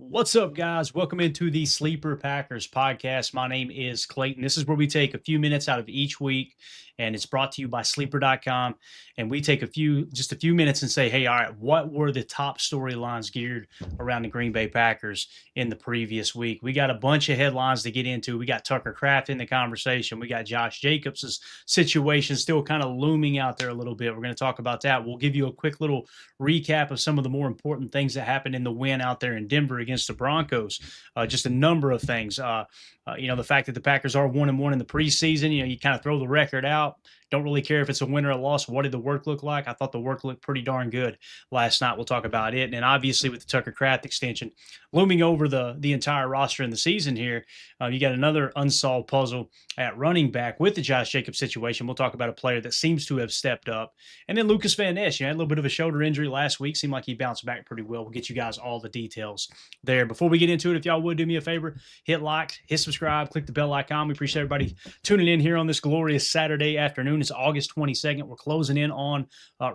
What's up, guys? Welcome into the Sleeper Packers podcast. My name is Clayton. This is where we take a few minutes out of each week, and it's brought to you by sleeper.com. And we take just a few minutes and say, hey, all right, what were the top storylines geared around the Green Bay Packers in the previous week? We got a bunch of headlines to get into. We got Tucker Kraft in the conversation. We got Josh Jacobs' situation still kind of looming out there a little bit. We're going to talk about that. We'll give you a quick little recap of some of the more important things that happened in the win out there in Denver against the Broncos. Just a number of things. The fact that the Packers are 1-1 in the preseason, you kind of throw the record out. Don't really care if it's a win or a loss. What did the work look like? I thought the work looked pretty darn good last night. We'll talk about it. And obviously with the Tucker Kraft extension looming over the entire roster in the season here, you got another unsolved puzzle at running back with the Josh Jacobs situation. We'll talk about a player that seems to have stepped up. And then Lucas Van Ness, had a little bit of a shoulder injury last week. Seemed like he bounced back pretty well. We'll get you guys all the details there. Before we get into it, if y'all would do me a favor, hit like, hit subscribe, click the bell icon. We appreciate everybody tuning in here on this glorious Saturday afternoon. It's August 22nd. We're closing in on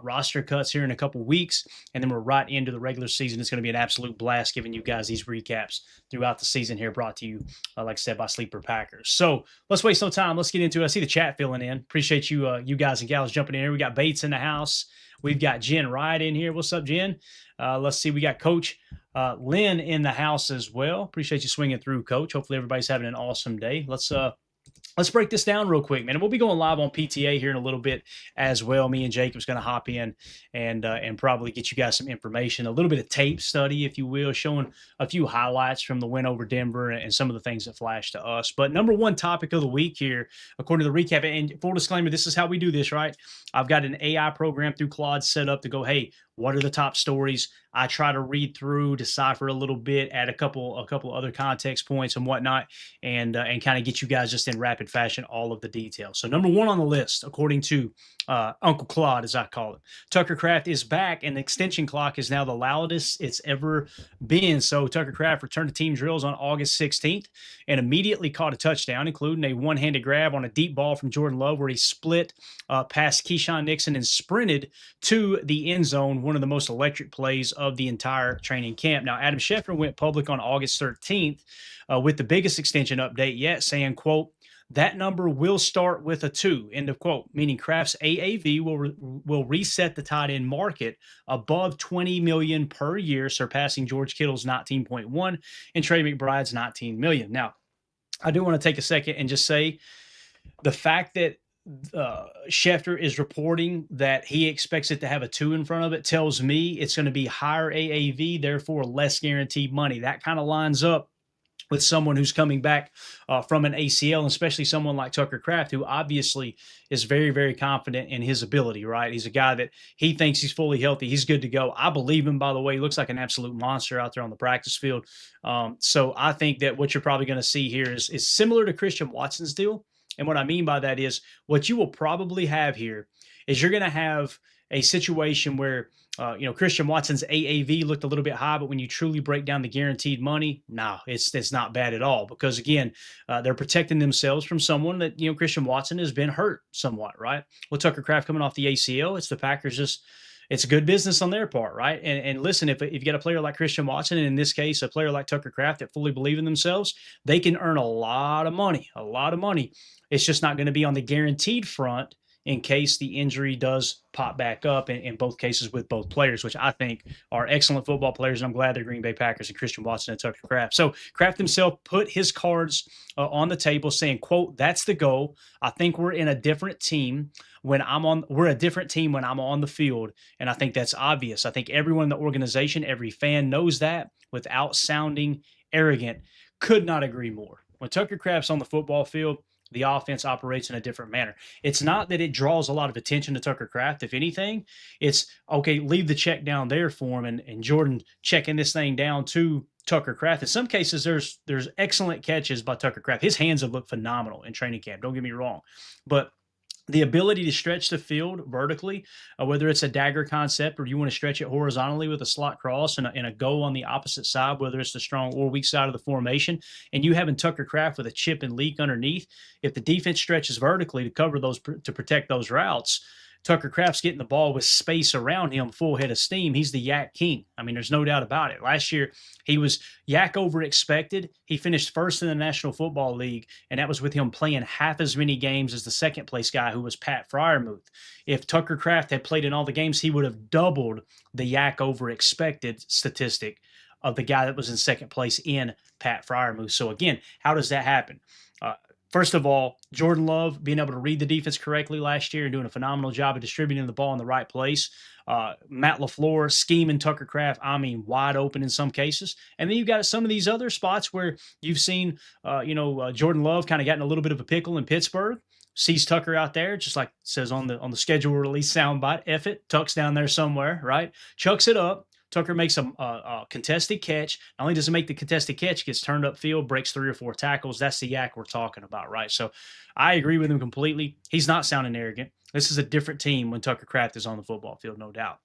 roster cuts here in a couple weeks, and then we're right into the regular season. It's going to be an absolute blast giving you guys these recaps throughout the season here, brought to you, like I said, by Sleeper Packers. So let's waste no time. Let's get into it. I see the chat filling in. Appreciate you, you guys and gals jumping in here. We got Bates in the house. We've got Jen Wright in here. What's up, Jen? Let's see. We got Coach Lynn in the house as well. Appreciate you swinging through, Coach. Hopefully everybody's having an awesome day. Let's break this down real quick, man. And we'll be going live on PTA here in a little bit as well. Me and Jacob's going to hop in and probably get you guys some information, a little bit of tape study, if you will, showing a few highlights from the win over Denver and some of the things that flashed to us. But number one topic of the week here, according to the recap, and full disclaimer, this is how we do this, right? I've got an AI program through Claude set up to go, hey, what are the top stories? I try to read through, decipher a little bit, add a couple other context points and whatnot, and kind of get you guys just in rapid fashion all of the details. So number one on the list, according to Uncle Claude, as I call it, Tucker Kraft is back, and the extension clock is now the loudest it's ever been. So Tucker Kraft returned to team drills on August 16th and immediately caught a touchdown, including a one-handed grab on a deep ball from Jordan Love where he split past Keyshawn Nixon and sprinted to the end zone, one of the most electric plays of the entire training camp. Now, Adam Schefter went public on August 13th with the biggest extension update yet, saying, quote, that number will start with a 2, end of quote, meaning Kraft's AAV will reset the tight end market above $20 million per year, surpassing George Kittle's 19.1 and Trey McBride's 19 million. Now, I do want to take a second and just say the fact that Schefter is reporting that he expects it to have a 2 in front of it tells me it's going to be higher AAV, therefore less guaranteed money. That kind of lines up with someone who's coming back from an ACL, and especially someone like Tucker Kraft, who obviously is very, very confident in his ability, right? He's a guy that he thinks he's fully healthy. He's good to go. I believe him, by the way. He looks like an absolute monster out there on the practice field. So I think that what you're probably going to see here is similar to Christian Watson's deal. And what I mean by that is what you will probably have here is you're going to have a situation where, Christian Watson's AAV looked a little bit high, but when you truly break down the guaranteed money, no, it's not bad at all. Because again, they're protecting themselves from someone that, Christian Watson has been hurt somewhat, right? Well, Tucker Kraft coming off the ACL, it's the Packers it's good business on their part, right? And listen, if you got a player like Christian Watson, and in this case, a player like Tucker Kraft that fully believe in themselves, they can earn a lot of money. It's just not going to be on the guaranteed front in case the injury does pop back up in both cases with both players, which I think are excellent football players. And I'm glad they're Green Bay Packers and Christian Watson and Tucker Kraft. So Kraft himself put his cards on the table saying, quote, that's the goal. I think we're a different team when I'm on the field. And I think that's obvious. I think everyone in the organization, every fan knows that without sounding arrogant. Could not agree more. When Tucker Kraft's on the football field, the offense operates in a different manner. It's not that it draws a lot of attention to Tucker Kraft. If anything, it's, okay, leave the check down there for him, and Jordan checking this thing down to Tucker Kraft. In some cases, there's excellent catches by Tucker Kraft. His hands have looked phenomenal in training camp. Don't get me wrong. But the ability to stretch the field vertically, whether it's a dagger concept or you want to stretch it horizontally with a slot cross and a go on the opposite side, whether it's the strong or weak side of the formation, and you having Tucker Kraft with a chip and leak underneath, if the defense stretches vertically to cover those, to protect those routes, Tucker Kraft's getting the ball with space around him, full head of steam. He's the yak king. I mean, there's no doubt about it. Last year, he was yak over expected. He finished first in the National Football League, and that was with him playing half as many games as the second place guy, who was Pat Freiermuth. If Tucker Kraft had played in all the games, he would have doubled the yak over expected statistic of the guy that was in second place in Pat Freiermuth. So again, how does that happen? First of all, Jordan Love being able to read the defense correctly last year and doing a phenomenal job of distributing the ball in the right place. Matt LaFleur scheming Tucker Kraft, wide open in some cases. And then you've got some of these other spots where you've seen, Jordan Love kind of gotten a little bit of a pickle in Pittsburgh. Sees Tucker out there, just like it says on the schedule release soundbite, F it, Tuck's down there somewhere, right? Chucks it up. Tucker makes a contested catch. Not only does he make the contested catch, gets turned upfield, breaks 3 or 4 tackles. That's the yak we're talking about, right? So I agree with him completely. He's not sounding arrogant. This is a different team when Tucker Kraft is on the football field, no doubt.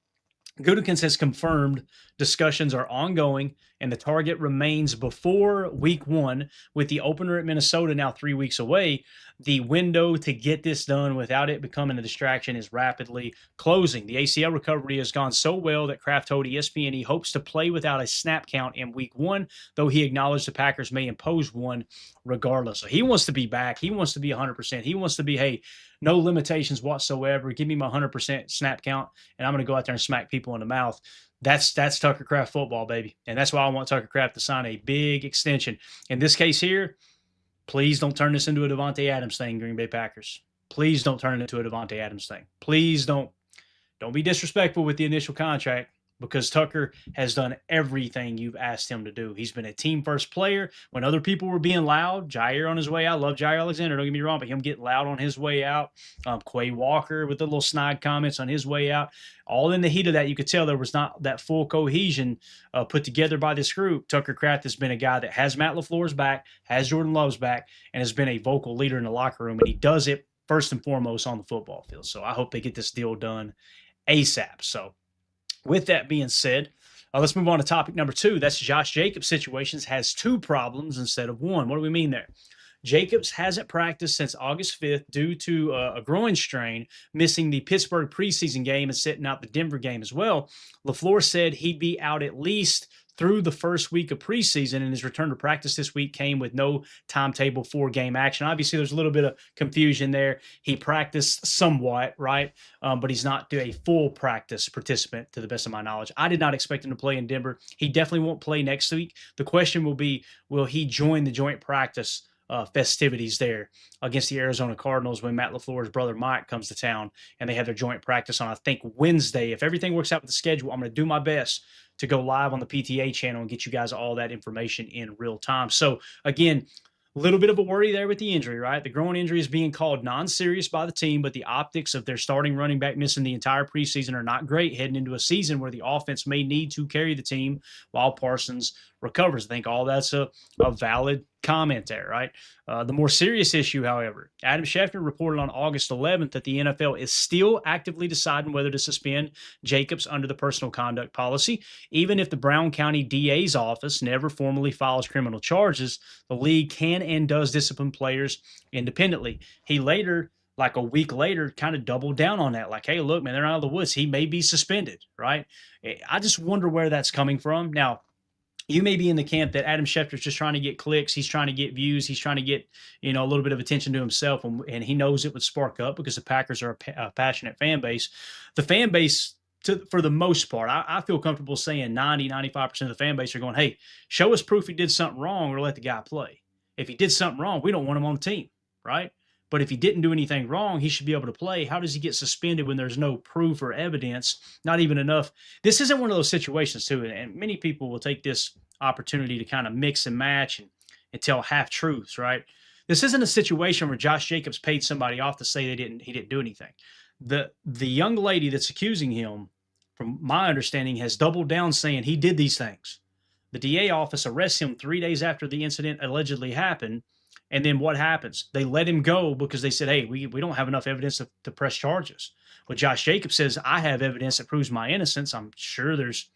Gutekunst has confirmed discussions are ongoing and the target remains before week 1 with the opener at Minnesota now 3 weeks away. The window to get this done without it becoming a distraction is rapidly closing. The ACL recovery has gone so well that Kraft told ESPN he hopes to play without a snap count in week 1, though he acknowledged the Packers may impose one regardless. So he wants to be back. He wants to be 100%. He wants to be, hey, no limitations whatsoever. Give me my 100% snap count, and I'm going to go out there and smack people in the mouth. That's Tucker Kraft football, baby. And that's why I want Tucker Kraft to sign a big extension. In this case here, please don't turn this into a Davante Adams thing, Green Bay Packers. Please don't turn it into a Davante Adams thing. Please don't be disrespectful with the initial contract, because Tucker has done everything you've asked him to do. He's been a team-first player. When other people were being loud, Jair on his way out, love Jair Alexander, don't get me wrong, but him getting loud on his way out, Quay Walker with the little snide comments on his way out, all in the heat of that, you could tell there was not that full cohesion put together by this group. Tucker Kraft has been a guy that has Matt LaFleur's back, has Jordan Love's back, and has been a vocal leader in the locker room, and he does it first and foremost on the football field. So I hope they get this deal done ASAP. So with that being said, let's move on to topic number 2. That's Josh Jacobs' situations has 2 problems instead of 1. What do we mean there? Jacobs hasn't practiced since August 5th due to a groin strain, missing the Pittsburgh preseason game and sitting out the Denver game as well. LaFleur said he'd be out at least through the first week of preseason, and his return to practice this week came with no timetable for game action. Obviously, there's a little bit of confusion there. He practiced somewhat, right? But he's not a full practice participant to the best of my knowledge. I did not expect him to play in Denver. He definitely won't play next week. The question will be, will he join the joint practice festivities there against the Arizona Cardinals when Matt LaFleur's brother Mike comes to town and they have their joint practice on, I think, Wednesday. If everything works out with the schedule, I'm going to do my best to go live on the PTA channel and get you guys all that information in real time. So again, a little bit of a worry there with the injury, right? The groin injury is being called non-serious by the team, but the optics of their starting running back missing the entire preseason are not great heading into a season where the offense may need to carry the team while Parsons recovers. I think all that's a valid comment there, right? The more serious issue, however, Adam Schefter reported on August 11th that the NFL is still actively deciding whether to suspend Jacobs under the personal conduct policy. Even if the Brown County DA's office never formally files criminal charges, the league can and does discipline players independently. He later, like a week later, kind of doubled down on that. Like, hey, look, man, they're out of the woods. He may be suspended, right? I just wonder where that's coming from. Now, you may be in the camp that Adam Schefter's just trying to get clicks. He's trying to get views. He's trying to get, a little bit of attention to himself. And he knows it would spark up because the Packers are a passionate fan base. The fan base, for the most part, I feel comfortable saying 90-95% of the fan base are going, hey, show us proof he did something wrong or let the guy play. If he did something wrong, we don't want him on the team, right? But if he didn't do anything wrong, he should be able to play. How does he get suspended when there's no proof or evidence, not even enough? This isn't one of those situations, too, and many people will take this opportunity to kind of mix and match and tell half-truths, right? This isn't a situation where Josh Jacobs paid somebody off to say he didn't do anything. The young lady that's accusing him, from my understanding, has doubled down saying he did these things. The DA office arrests him 3 days after the incident allegedly happened. And then what happens? They let him go because they said, hey, we don't have enough evidence to press charges. But Josh Jacobs says, I have evidence that proves my innocence. I'm sure there's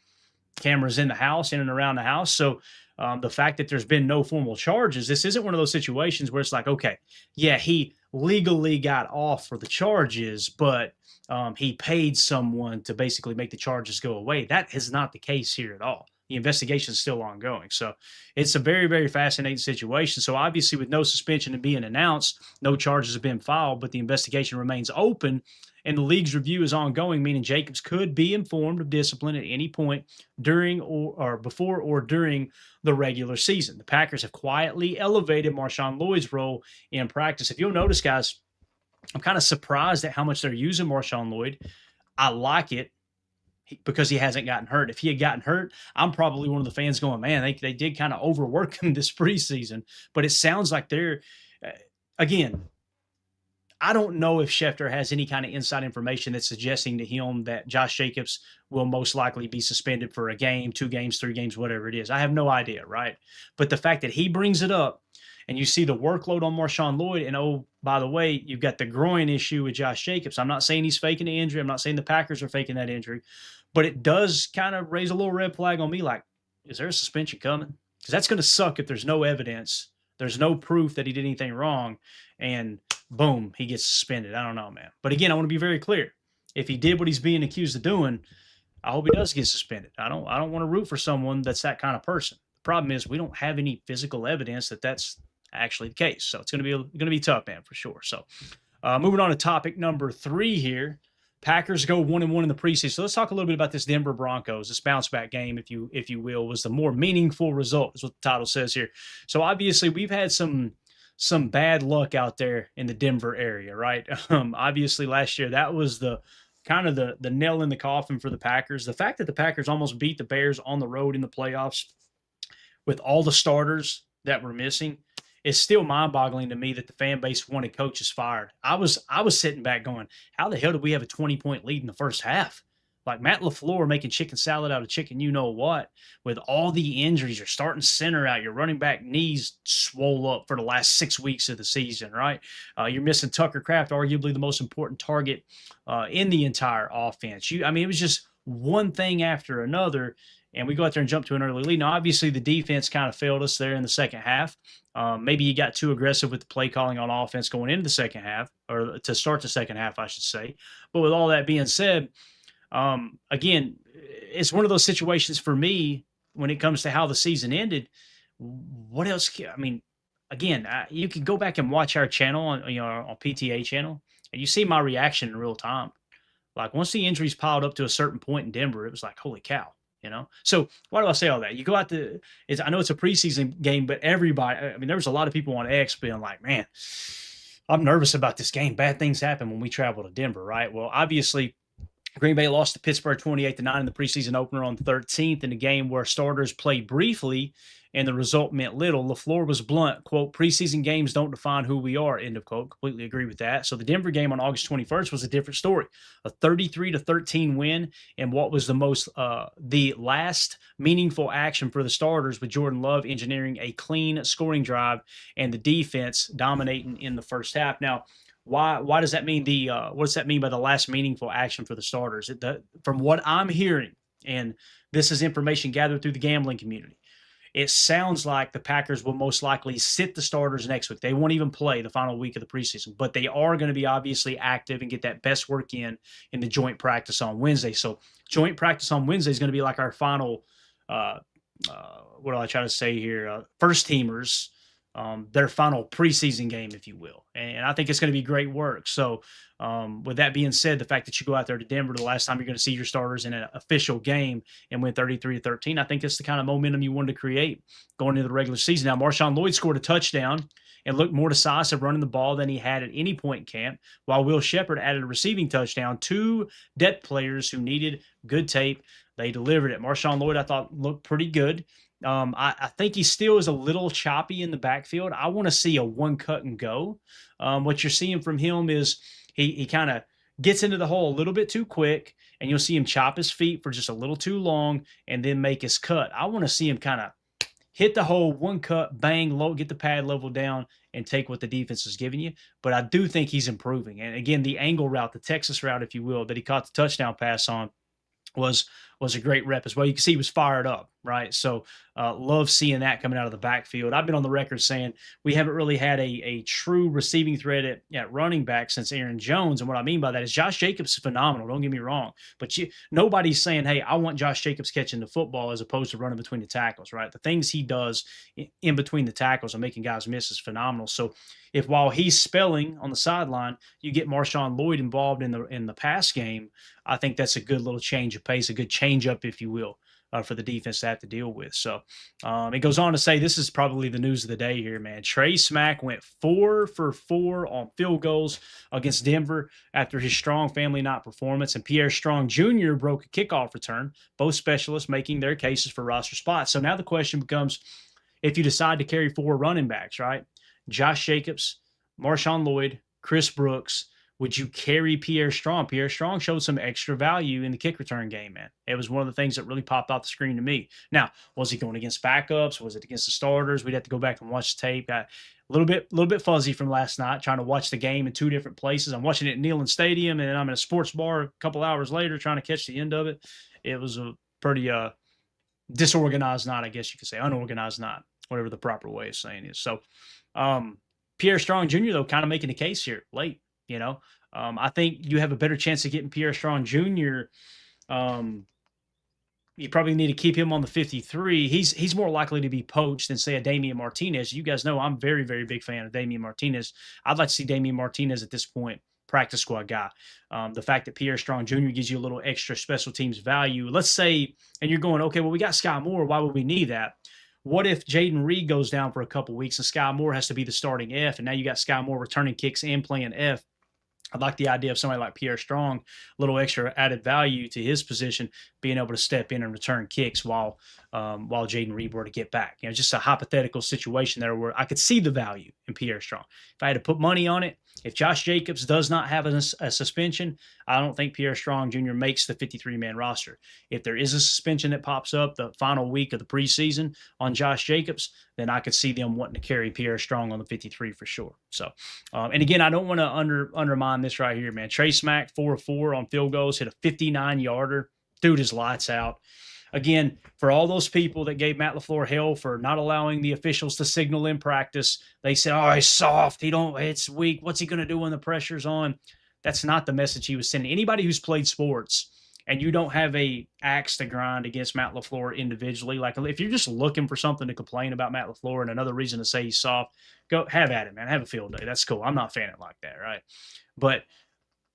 cameras in the house, in and around the house. So the fact that there's been no formal charges, this isn't one of those situations where it's like, okay, yeah, he legally got off for the charges, but he paid someone to basically make the charges go away. That is not the case here at all. The investigation is still ongoing. So it's a very, very fascinating situation. So obviously, with no suspension being announced, no charges have been filed, but the investigation remains open and the league's review is ongoing, meaning Jacobs could be informed of discipline at any point during or before or during the regular season. The Packers have quietly elevated MarShawn Lloyd's role in practice. If you'll notice, guys, I'm kind of surprised at how much they're using MarShawn Lloyd. I like it because he hasn't gotten hurt. If he had gotten hurt, I'm probably one of the fans going, man, they did kind of overwork him this preseason. But it sounds like they're, again, I don't know if Schefter has any kind of inside information that's suggesting to him that Josh Jacobs will most likely be suspended for a game, 2 games, 3 games, whatever it is. I have no idea, right? But the fact that he brings it up and you see the workload on MarShawn Lloyd, and oh, by the way, you've got the groin issue with Josh Jacobs. I'm not saying he's faking the injury. I'm not saying the Packers are faking that injury, but it does kind of raise a little red flag on me like, is there a suspension coming? Because that's going to suck if there's no evidence, there's no proof that he did anything wrong, and boom, he gets suspended. I don't know, man. But again, I want to be very clear. If he did what he's being accused of doing, I hope he does get suspended. I don't want to root for someone that's that kind of person. The problem is we don't have any physical evidence that that's actually the case. So it's going to be tough, man, for sure. So moving on to topic number 3 here. Packers go 1-1 in the preseason. So let's talk a little bit about this Denver Broncos. This bounce back game, if you will, was the more meaningful result, is what the title says here. So obviously we've had some bad luck out there in the Denver area, right? Obviously last year, that was the kind of the nail in the coffin for the Packers. The fact that the Packers almost beat the Bears on the road in the playoffs with all the starters that were missing is still mind-boggling to me that the fan base wanted coaches fired. I was sitting back going, how the hell did we have a 20-point lead in the first half? Like Matt LaFleur making chicken salad out of chicken, you know what? With all the injuries, you're starting center out, your running back knees swole up for the last 6 weeks of the season, right? You're missing Tucker Kraft, arguably the most important target in the entire offense. It was just one thing after another, and we go out there and jump to an early lead. Now, obviously, the defense kind of failed us there in the second half. Maybe you got too aggressive with the play calling on offense going into the second half, or to start the second half, I should say. But with all that being said, again, it's one of those situations for me when it comes to how the season ended. What else? Again, you can go back and watch our channel on PTA channel, and you see my reaction in real time. Like once the injuries piled up to a certain point in Denver, it was like, holy cow, So why do I say all that? You go out I know it's a preseason game, but everybody, there was a lot of people on X being like, man, I'm nervous about this game. Bad things happen when we travel to Denver, right? Well, obviously, Green Bay lost to Pittsburgh 28-9 in the preseason opener on the 13th in a game where starters played briefly and the result meant little. LaFleur was blunt, quote, preseason games don't define who we are, end of quote. Completely agree with that. So the Denver game on August 21st was a different story. A 33-13 win and what was the last meaningful action for the starters with Jordan Love engineering a clean scoring drive and the defense dominating in the first half. Now, why does that mean what does that mean by the last meaningful action for the starters? From what I'm hearing, and this is information gathered through the gambling community, it sounds like the Packers will most likely sit the starters next week. They won't even play the final week of the preseason, but they are going to be obviously active and get that best work in the joint practice on Wednesday. So joint practice on Wednesday is going to be like our final, what do I try to say here? First teamers, their final preseason game, if you will. And I think it's going to be great work. So with that being said, the fact that you go out there to Denver, the last time you're going to see your starters in an official game and win 33-13, I think it's the kind of momentum you wanted to create going into the regular season. Now, MarShawn Lloyd scored a touchdown and looked more decisive running the ball than he had at any point in camp, while Will Shepherd added a receiving touchdown. 2 depth players who needed good tape. They delivered it. MarShawn Lloyd, I thought, looked pretty good. I think he still is a little choppy in the backfield. I want to see a one cut and go. What you're seeing from him is he kind of gets into the hole a little bit too quick, and you'll see him chop his feet for just a little too long and then make his cut. I want to see him kind of hit the hole, one cut, bang, low, get the pad level down, and take what the defense is giving you. But I do think he's improving. And again, the angle route, the Texas route, if you will, that he caught the touchdown pass on, was was a great rep as well. You can see he was fired up, right? So love seeing that coming out of the backfield. I've been on the record saying we haven't really had a true receiving threat at running back since Aaron Jones. And what I mean by that is Josh Jacobs is phenomenal. Don't get me wrong. But nobody's saying, hey, I want Josh Jacobs catching the football as opposed to running between the tackles, right? The things he does in between the tackles and making guys miss is phenomenal. So if while he's spelling on the sideline, you get MarShawn Lloyd involved in the pass game, I think that's a good little change of pace, a good change up, if you will, for the defense to have to deal with. So it goes on to say this is probably the news of the day here, man. Trey Smack went 4 for 4 on field goals against Denver after his strong family night performance, and Pierre Strong Jr. broke a kickoff return, both specialists making their cases for roster spots. So now the question becomes, if you decide to carry 4 running backs, right? Josh Jacobs, MarShawn Lloyd, Chris Brooks, would you carry Pierre Strong? Pierre Strong showed some extra value in the kick return game, man. It was one of the things that really popped off the screen to me. Now, was he going against backups? Was it against the starters? We'd have to go back and watch the tape. Got a little bit fuzzy from last night, trying to watch the game in 2 different places. I'm watching it at Neyland Stadium, and I'm in a sports bar a couple hours later trying to catch the end of it. It was a pretty disorganized night, I guess you could say. Unorganized night, whatever the proper way of saying it. So, Pierre Strong Jr., though, kind of making the case here late. You know, I think you have a better chance of getting Pierre Strong Jr. You probably need to keep him on the 53. He's more likely to be poached than, say, a Damian Martinez. You guys know I'm very, very big fan of Damian Martinez. I'd like to see Damian Martinez at this point practice squad guy. The fact that Pierre Strong Jr. gives you a little extra special teams value. Let's say, and you're going, okay, well, we got Sky Moore. Why would we need that? What if Jaden Reed goes down for a couple weeks and Sky Moore has to be the starting F, and now you got Sky Moore returning kicks and playing F? I like the idea of somebody like Pierre Strong, a little extra added value to his position, being able to step in and return kicks while Jaden Reed were to get back. You know, just a hypothetical situation there where I could see the value in Pierre Strong. If I had to put money on it, if Josh Jacobs does not have a suspension, I don't think Pierre Strong Jr. makes the 53-man roster. If there is a suspension that pops up the final week of the preseason on Josh Jacobs, then I could see them wanting to carry Pierre Strong on the 53 for sure. So, and again, I don't want to undermine this right here, man. Trey Smack, 4-4 on field goals, hit a 59-yarder. Dude is lights out. Again, for all those people that gave Matt LaFleur hell for not allowing the officials to signal in practice, they said, oh, he's soft. It's weak. What's he going to do when the pressure's on? That's not the message he was sending. Anybody who's played sports and you don't have a axe to grind against Matt LaFleur individually, like if you're just looking for something to complain about Matt LaFleur and another reason to say he's soft, go have at it, man. Have a field day. That's cool. I'm not fanning like that, right? But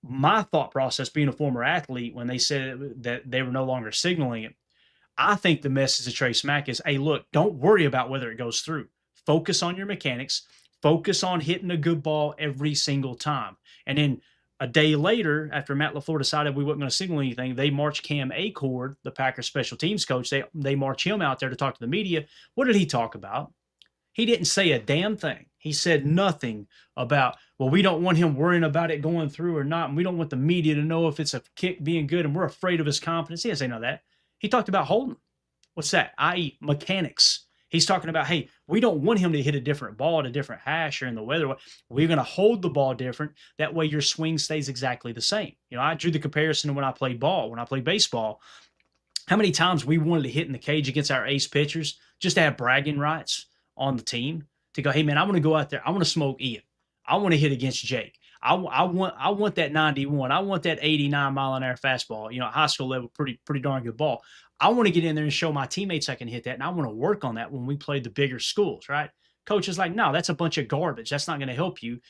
my thought process, being a former athlete, when they said that they were no longer signaling it, I think the message to Trey Smack is, hey, look, don't worry about whether it goes through. Focus on your mechanics. Focus on hitting a good ball every single time. And then a day later, after Matt LaFleur decided we weren't going to signal anything, they marched Cam Acord, the Packers special teams coach. They march him out there to talk to the media. What did he talk about? He didn't say a damn thing. He said nothing about, well, we don't want him worrying about it going through or not, and we don't want the media to know if it's a kick being good, and we're afraid of his confidence. He didn't say none of that. He talked about holding. What's that? I.e. mechanics. He's talking about, hey, we don't want him to hit a different ball at a different hash or in the weather. We're going to hold the ball different. That way your swing stays exactly the same. You know, I drew the comparison to when I played ball, when I played baseball. How many times we wanted to hit in the cage against our ace pitchers just to have bragging rights on the team to go, hey, man, I want to go out there. I want to smoke Ian. I want to hit against Jake. I want that 91. I want that 89-mile-an-hour fastball. You know, at high school level, pretty darn good ball. I want to get in there and show my teammates I can hit that, and I want to work on that when we play the bigger schools, right? Coach is like, no, that's a bunch of garbage. That's not going to help you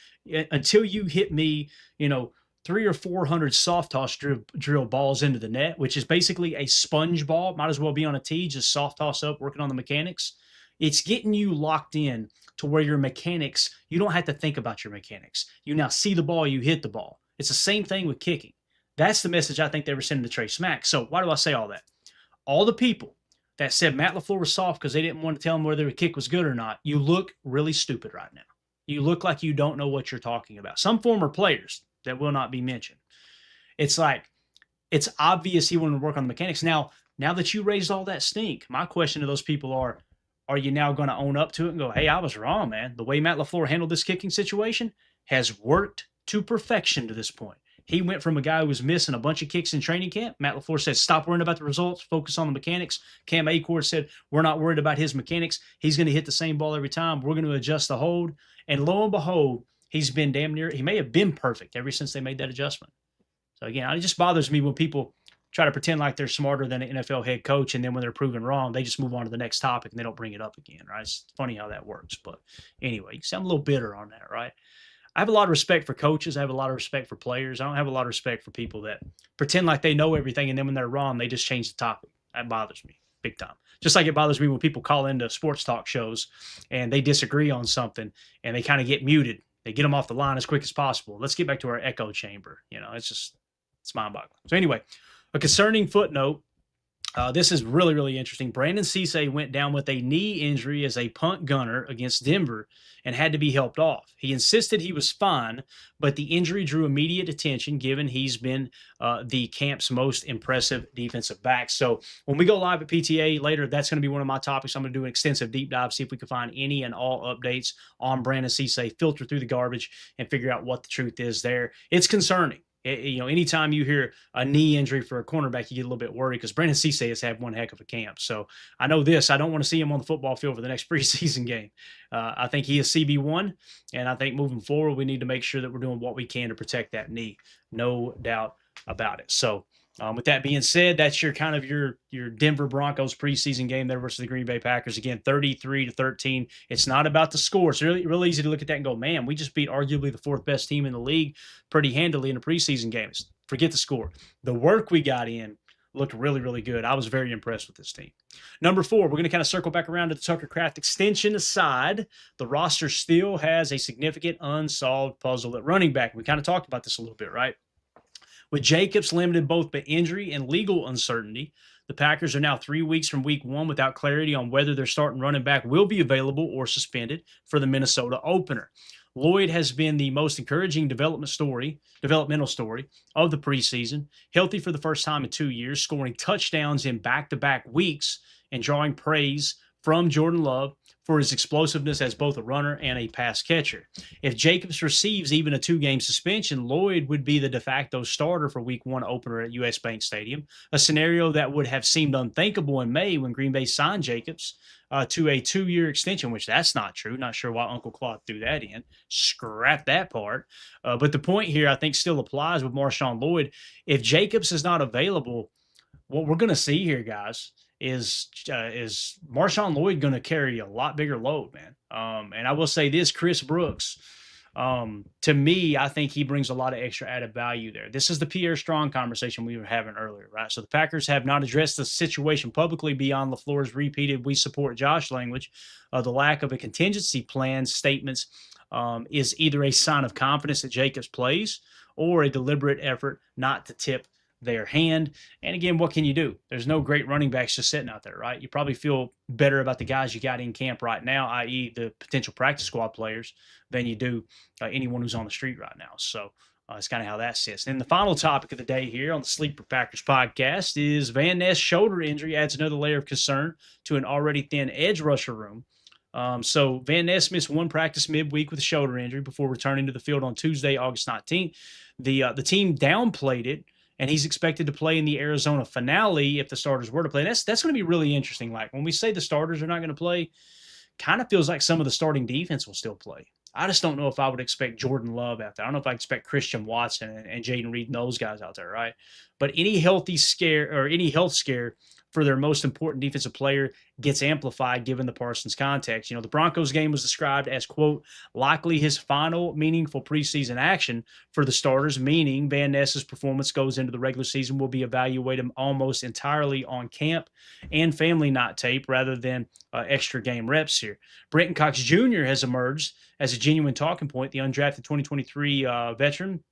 until you hit me, 300 or 400 soft toss drill balls into the net, which is basically a sponge ball. Might as well be on a tee, just soft toss up, working on the mechanics. It's getting you locked in to where your mechanics, you don't have to think about your mechanics. You now see the ball, you hit the ball. It's the same thing with kicking. That's the message I think they were sending to Trey Smack. So why do I say all that? All the people that said Matt LaFleur was soft because they didn't want to tell him whether the kick was good or not, you look really stupid right now. You look like you don't know what you're talking about. Some former players that will not be mentioned. It's like, it's obvious he wanted to work on the mechanics. Now that you raised all that stink, my question to those people are you now going to own up to it and go, hey, I was wrong, man. The way Matt LaFleur handled this kicking situation has worked to perfection to this point. He went from a guy who was missing a bunch of kicks in training camp. Matt LaFleur said, stop worrying about the results, focus on the mechanics. Cam Akers said, we're not worried about his mechanics. He's going to hit the same ball every time. We're going to adjust the hold. And lo and behold, he's been damn near, he may have been perfect ever since they made that adjustment. So again, it just bothers me when people try to pretend like they're smarter than an NFL head coach, and then when they're proven wrong, they just move on to the next topic and they don't bring it up again, right? It's funny how that works. But anyway, you sound a little bitter on that, right? I have a lot of respect for coaches. I have a lot of respect for players. I don't have a lot of respect for people that pretend like they know everything, and then when they're wrong, they just change the topic. That bothers me big time. Just like it bothers me when people call into sports talk shows and they disagree on something and they kind of get muted. They get them off the line as quick as possible. Let's get back to our echo chamber. It's mind-boggling. So anyway, a concerning footnote. This is really, really interesting. Brandon Cisse went down with a knee injury as a punt gunner against Denver and had to be helped off. He insisted he was fine, but the injury drew immediate attention given he's been the camp's most impressive defensive back. So when we go live at PTA later, that's going to be one of my topics. I'm going to do an extensive deep dive, see if we can find any and all updates on Brandon Cisse, filter through the garbage, and figure out what the truth is there. It's concerning. Anytime you hear a knee injury for a cornerback, you get a little bit worried because Brandon Cisse has had one heck of a camp. So I know this. I don't want to see him on the football field for the next preseason game. I think he is CB1, and I think moving forward, we need to make sure that we're doing what we can to protect that knee. No doubt about it. So with that being said, that's your Denver Broncos preseason game there versus the Green Bay Packers. Again, 33-13. It's not about the score. It's really easy to look at that and go, man, we just beat arguably the fourth best team in the league pretty handily in a preseason game. Forget the score. The work we got in looked really, really good. I was very impressed with this team. Number 4, we're going to kind of circle back around to the Tucker Kraft extension aside. The roster still has a significant unsolved puzzle at running back. We kind of talked about this a little bit, right? With Jacobs limited both by injury and legal uncertainty, the Packers are now 3 weeks from week 1 without clarity on whether their starting running back will be available or suspended for the Minnesota opener. Lloyd has been the most encouraging developmental story of the preseason, healthy for the first time in 2 years, scoring touchdowns in back-to-back weeks and drawing praise from Jordan Love for his explosiveness as both a runner and a pass catcher. If Jacobs receives even a 2-game suspension, Lloyd would be the de facto starter for week 1 opener at US Bank Stadium, a scenario that would have seemed unthinkable in May when Green Bay signed Jacobs to a 2-year extension, which that's not true. Not sure why Uncle Claude threw that in. Scrap that part. But the point here, I think, still applies with MarShawn Lloyd. If Jacobs is not available, what we're going to see here, guys, is MarShawn Lloyd going to carry a lot bigger load, man. And I will say this, Chris Brooks, to me, I think he brings a lot of extra added value there. This is the Pierre Strong conversation we were having earlier, right? So the Packers have not addressed the situation publicly beyond LaFleur's repeated "we support Josh" language. The lack of a contingency plan statements is either a sign of confidence that Jacobs plays or a deliberate effort not to tip their hand. And again, what can you do? There's no great running backs just sitting out there, right? You probably feel better about the guys you got in camp right now, i.e. the potential practice squad players, than you do anyone who's on the street right now. So it's kind of how that sits. And the final topic of the day here on the Sleeper Packers podcast is Van Ness shoulder injury adds another layer of concern to an already thin edge rusher room. So Van Ness missed one practice midweek with a shoulder injury before returning to the field on Tuesday, August 19th. The team downplayed it, and he's expected to play in the Arizona finale if the starters were to play. And that's going to be really interesting. Like when we say the starters are not going to play, kind of feels like some of the starting defense will still play. I just don't know if I would expect Jordan Love out there. I don't know if I expect Christian Watson and Jaden Reed and those guys out there, right? But any health scare for their most important defensive player gets amplified given the Parsons context. The Broncos game was described as, quote, likely his final meaningful preseason action for the starters, meaning Van Ness's performance goes into the regular season will be evaluated almost entirely on camp and family night tape rather than extra game reps here. Brenton Cox Jr. has emerged as a genuine talking point. The undrafted 2023 veteran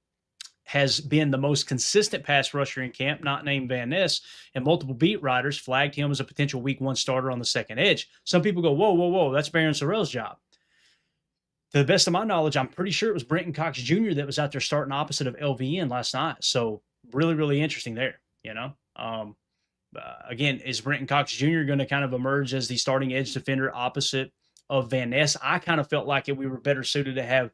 has been the most consistent pass rusher in camp, not named Van Ness, and multiple beat writers flagged him as a potential week 1 starter on the second edge. Some people go, whoa, that's Barron Sorrell's job. To the best of my knowledge, I'm pretty sure it was Brenton Cox Jr. that was out there starting opposite of LVN last night. So really, really interesting there, Again, is Brenton Cox Jr. going to kind of emerge as the starting edge defender opposite of Van Ness? I kind of felt like we were better suited to have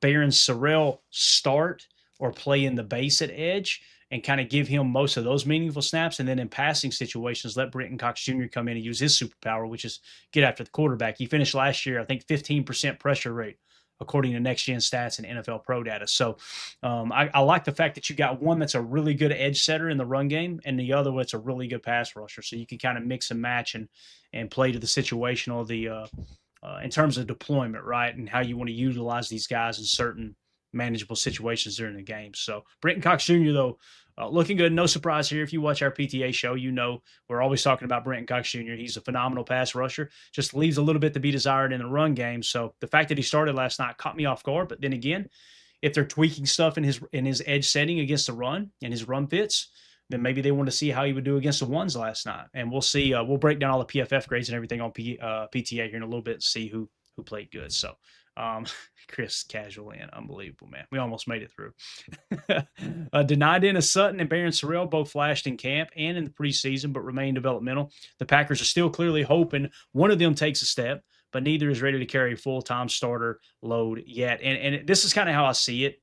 Barron Sorrell start or play in the base at edge and kind of give him most of those meaningful snaps. And then in passing situations, let Brenton Cox Jr. come in and use his superpower, which is get after the quarterback. He finished last year, I think, 15% pressure rate, according to Next Gen Stats and NFL Pro Data. So I like the fact that you got one that's a really good edge setter in the run game and the other that's a really good pass rusher. So you can kind of mix and match and play to the situation or the in terms of deployment, right, and how you want to utilize these guys in certain manageable situations during the game. So Brenton Cox Jr., though, looking good. No surprise here. If you watch our PTA show, you know we're always talking about Brenton Cox Jr. He's a phenomenal pass rusher. Just leaves a little bit to be desired in the run game. So the fact that he started last night caught me off guard. But then again, if they're tweaking stuff in his edge setting against the run and his run fits, then maybe they want to see how he would do against the ones last night. And we'll see. We'll break down all the PFF grades and everything on PTA here in a little bit and see who played good. So Chris casual in. Unbelievable, man. We almost made it through. Denied in a Sutton and Barron Sorrell both flashed in camp and in the preseason, but remain developmental. The Packers are still clearly hoping one of them takes a step, but neither is ready to carry a full-time starter load yet. And this is kind of how I see it.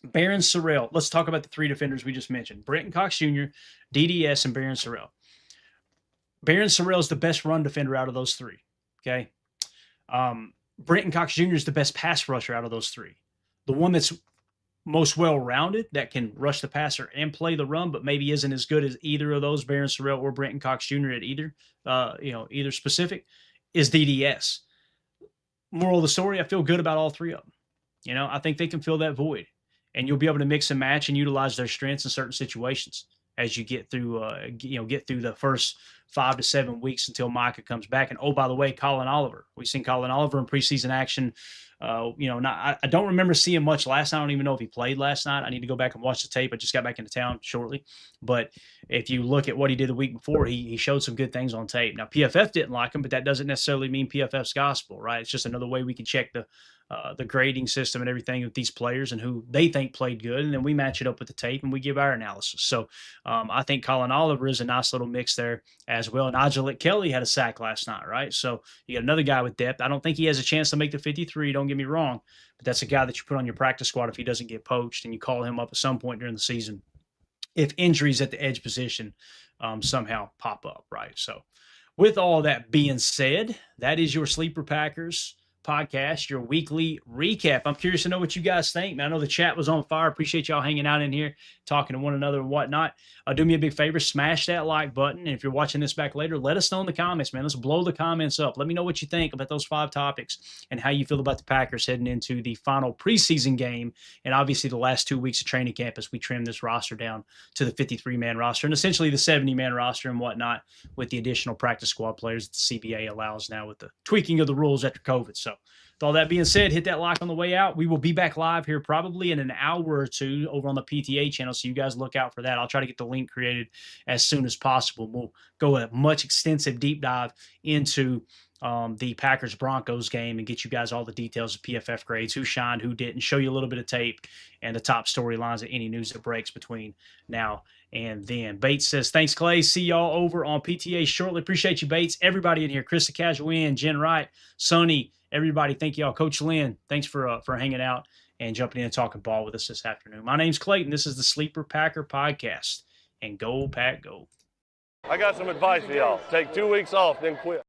Barron Sorrell. Let's talk about the three defenders we just mentioned. Brenton Cox Jr., DDS, and Barron Sorrell. Barron Sorrell is the best run defender out of those three. Okay. Brenton Cox Jr. is the best pass rusher out of those three. The one that's most well-rounded, that can rush the passer and play the run, but maybe isn't as good as either of those, Barron Sorrell or Brenton Cox Jr. at either specific, is DDS. Moral of the story, I feel good about all three of them. I think they can fill that void, and you'll be able to mix and match and utilize their strengths in certain situations as you get through the first 5 to 7 weeks until Micah comes back. And oh, by the way, Colin Oliver. We've seen Colin Oliver in preseason action. I don't remember seeing much last night. I don't even know if he played last night. I need to go back and watch the tape. I just got back into town shortly. But if you look at what he did the week before, he showed some good things on tape. Now, PFF didn't like him, but that doesn't necessarily mean PFF's gospel, right? It's just another way we can check the grading system and everything with these players and who they think played good. And then we match it up with the tape and we give our analysis. So I think Colin Oliver is a nice little mix there as well. And Ajalette Kelly had a sack last night, right? So you got another guy with depth. I don't think he has a chance to make the 53. Don't get me wrong, but that's a guy that you put on your practice squad if he doesn't get poached, and you call him up at some point during the season if injuries at the edge position somehow pop up, right? So with all that being said, that is your Sleeper Packers podcast, your weekly recap. I'm curious to know what you guys think, man. I know the chat was on fire. Appreciate y'all hanging out in here, talking to one another and whatnot. Do me a big favor, smash that like button. And if you're watching this back later, let us know in the comments, man. Let's blow the comments up. Let me know what you think about those 5 topics and how you feel about the Packers heading into the final preseason game. And obviously the last 2 weeks of training camp as we trim this roster down to the 53-man roster and essentially the 70-man roster and whatnot with the additional practice squad players that the CBA allows now with the tweaking of the rules after COVID. So with all that being said, hit that like on the way out. We will be back live here probably in an hour or two over on the PTA channel, so you guys look out for that. I'll try to get the link created as soon as possible. We'll go a much extensive deep dive into the Packers-Broncos game and get you guys all the details of PFF grades, who shined, who didn't, show you a little bit of tape and the top storylines of any news that breaks between now and then. Bates says, thanks, Clay. See y'all over on PTA shortly. Appreciate you, Bates. Everybody in here, Krista Casual, Jen Wright, Sonny, everybody, thank y'all. Coach Lynn, thanks for hanging out and jumping in and talking ball with us this afternoon. My name's Clayton. This is the Sleeper Packer Podcast. And go, Pack, go. I got some advice for y'all. Take 2 weeks off, then quit.